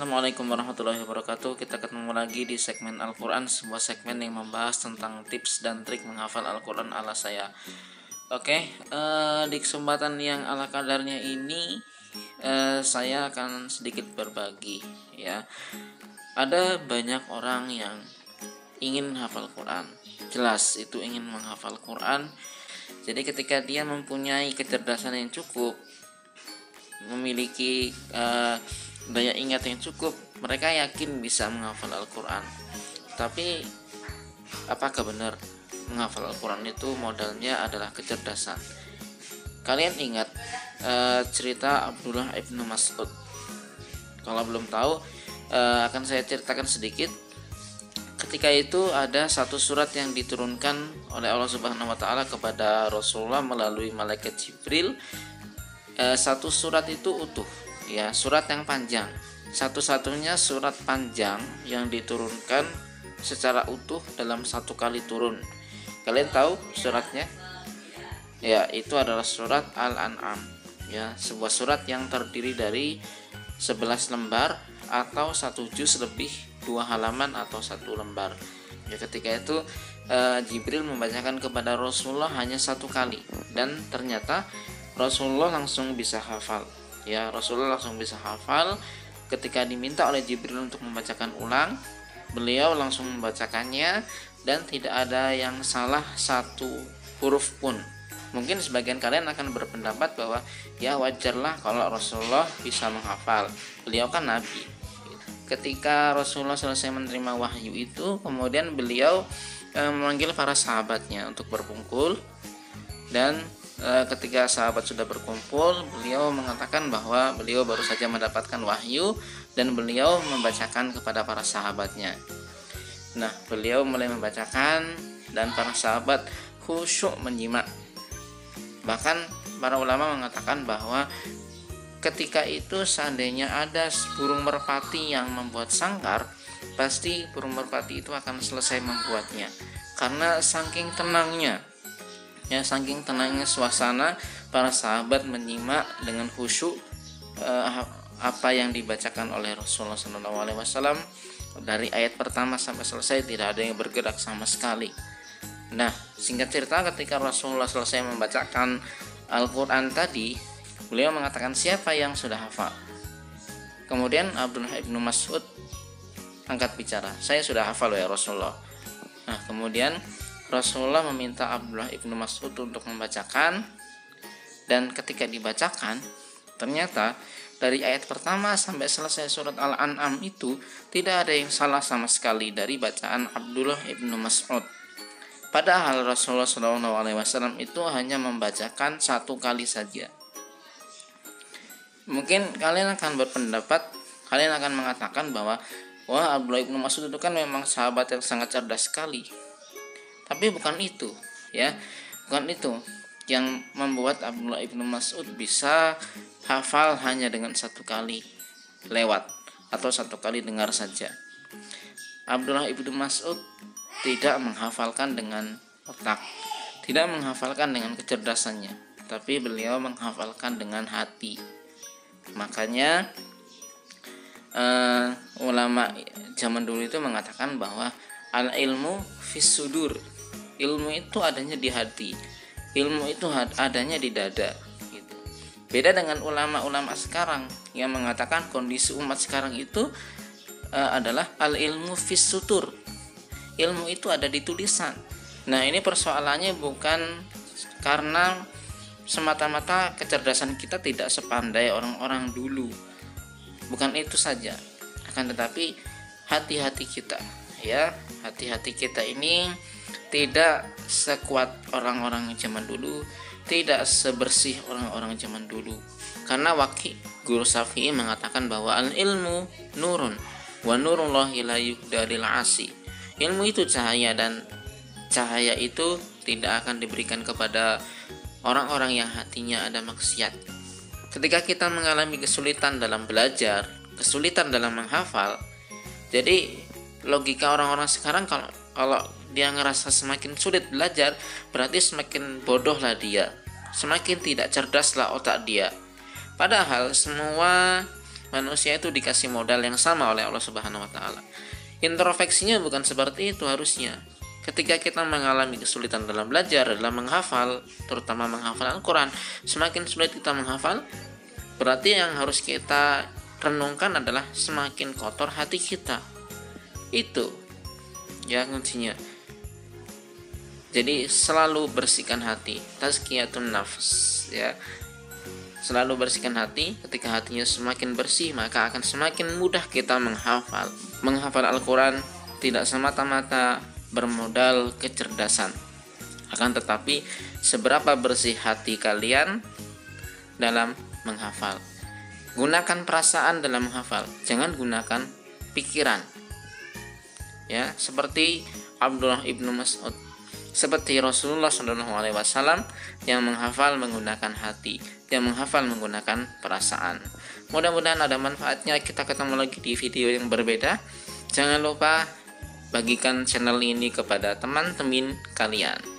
Assalamualaikum warahmatullahi wabarakatuh. Kita ketemu lagi di segmen Al-Quran, sebuah segmen yang membahas tentang tips dan trik menghafal Al-Quran ala saya. Di kesempatan yang ala kadarnya ini saya akan sedikit berbagi ya. Ada banyak orang yang ingin menghafal Quran. Jelas itu ingin menghafal Quran. Jadi ketika dia mempunyai kecerdasan yang cukup, memiliki daya ingat yang cukup, mereka yakin bisa menghafal Al-Quran. Tapi apakah benar menghafal Al-Quran itu modalnya adalah kecerdasan? Kalian ingat cerita Abdullah ibnu Mas'ud? Kalau belum tahu, akan saya ceritakan sedikit. Ketika itu ada satu surat yang diturunkan oleh Allah Subhanahu wa taala kepada Rasulullah melalui malaikat Jibril. Satu surat itu utuh ya, surat yang panjang, satu-satunya surat panjang yang diturunkan secara utuh dalam satu kali turun. Kalian tahu suratnya? Ya, itu adalah surat Al-An'am ya, sebuah surat yang terdiri dari 11 lembar atau satu juz lebih 2 halaman atau 1 lembar. Ya, ketika itu Jibril membacakan kepada Rasulullah hanya satu kali dan ternyata Rasulullah langsung bisa hafal. Ya, Rasulullah langsung bisa hafal. Ketika diminta oleh Jibril untuk membacakan ulang, beliau langsung membacakannya dan tidak ada yang salah satu huruf pun. Mungkin sebagian kalian akan berpendapat bahwa ya wajarlah kalau Rasulullah bisa menghafal. Beliau kan nabi. Ketika Rasulullah selesai menerima wahyu itu, kemudian beliau memanggil para sahabatnya untuk berkumpul, dan ketika sahabat sudah berkumpul, beliau mengatakan bahwa beliau baru saja mendapatkan wahyu dan beliau membacakan kepada para sahabatnya. Nah, beliau mulai membacakan dan para sahabat khusyuk menyimak. Bahkan para ulama mengatakan bahwa ketika itu seandainya ada burung merpati yang membuat sangkar, pasti burung merpati itu akan selesai membuatnya, karena saking tenangnya ya, saking tenangnya suasana, para sahabat menyimak dengan khusyuk apa yang dibacakan oleh Rasulullah SAW. Dari ayat pertama sampai selesai tidak ada yang bergerak sama sekali. Nah, singkat cerita, ketika Rasulullah selesai membacakan Al-Quran tadi, beliau mengatakan, siapa yang sudah hafal? Kemudian Abdullah ibnu Mas'ud angkat bicara, saya sudah hafal ya Rasulullah. Nah, kemudian Rasulullah meminta Abdullah ibnu Mas'ud untuk membacakan, dan ketika dibacakan ternyata dari ayat pertama sampai selesai surat Al-An'am itu tidak ada yang salah sama sekali dari bacaan Abdullah ibnu Mas'ud. Padahal Rasulullah SAW itu hanya membacakan satu kali saja. Mungkin kalian akan berpendapat, kalian akan mengatakan bahwa wah, Abdullah ibnu Mas'ud itu kan memang sahabat yang sangat cerdas sekali. Tapi bukan itu ya, bukan itu yang membuat Abdullah ibnu Mas'ud bisa hafal hanya dengan satu kali lewat atau satu kali dengar saja. Abdullah ibnu Mas'ud tidak menghafalkan dengan otak, tidak menghafalkan dengan kecerdasannya, tapi beliau menghafalkan dengan hati. Makanya ulama zaman dulu itu mengatakan bahwa al-ilmu fis sudur, ilmu itu adanya di hati, ilmu itu adanya di dada gitu. Beda dengan ulama-ulama sekarang yang mengatakan kondisi umat sekarang itu adalah al-ilmu fis sutur, ilmu itu ada di tulisan. Nah, ini persoalannya bukan karena semata-mata kecerdasan kita tidak sepandai orang-orang dulu, bukan itu saja, akan tetapi hati-hati kita ya, hati-hati kita ini tidak sekuat orang-orang zaman dulu, tidak sebersih orang-orang zaman dulu. Karena Guru Syafi'i mengatakan bahwa al-ilmu nurun wa nurullahi la yuhda lil 'asi. Ilmu itu cahaya, dan cahaya itu tidak akan diberikan kepada orang-orang yang hatinya ada maksiat. Ketika kita mengalami kesulitan dalam belajar, kesulitan dalam menghafal, jadi logika orang-orang sekarang kalau dia ngerasa semakin sulit belajar, berarti semakin bodohlah dia, semakin tidak cerdaslah otak dia. Padahal semua manusia itu dikasih modal yang sama oleh Allah Subhanahu wa taala. Introspeksinya bukan seperti itu harusnya. Ketika kita mengalami kesulitan dalam belajar, dalam menghafal, terutama menghafal Al-Quran, semakin sulit kita menghafal, berarti yang harus kita renungkan adalah semakin kotor hati kita. Itu ya kuncinya. Jadi selalu bersihkan hati, tazkiyatun nafs ya. Selalu bersihkan hati. Ketika hatinya semakin bersih, maka akan semakin mudah kita menghafal. Menghafal Al-Quran tidak semata-mata bermodal kecerdasan, akan tetapi seberapa bersih hati kalian dalam menghafal. Gunakan perasaan dalam menghafal, jangan gunakan pikiran. Ya, seperti Abdullah ibnu Mas'ud, seperti Rasulullah SAW yang menghafal menggunakan hati, yang menghafal menggunakan perasaan. Mudah-mudahan ada manfaatnya. Kita ketemu lagi di video yang berbeda. Jangan lupa bagikan channel ini kepada teman-teman kalian.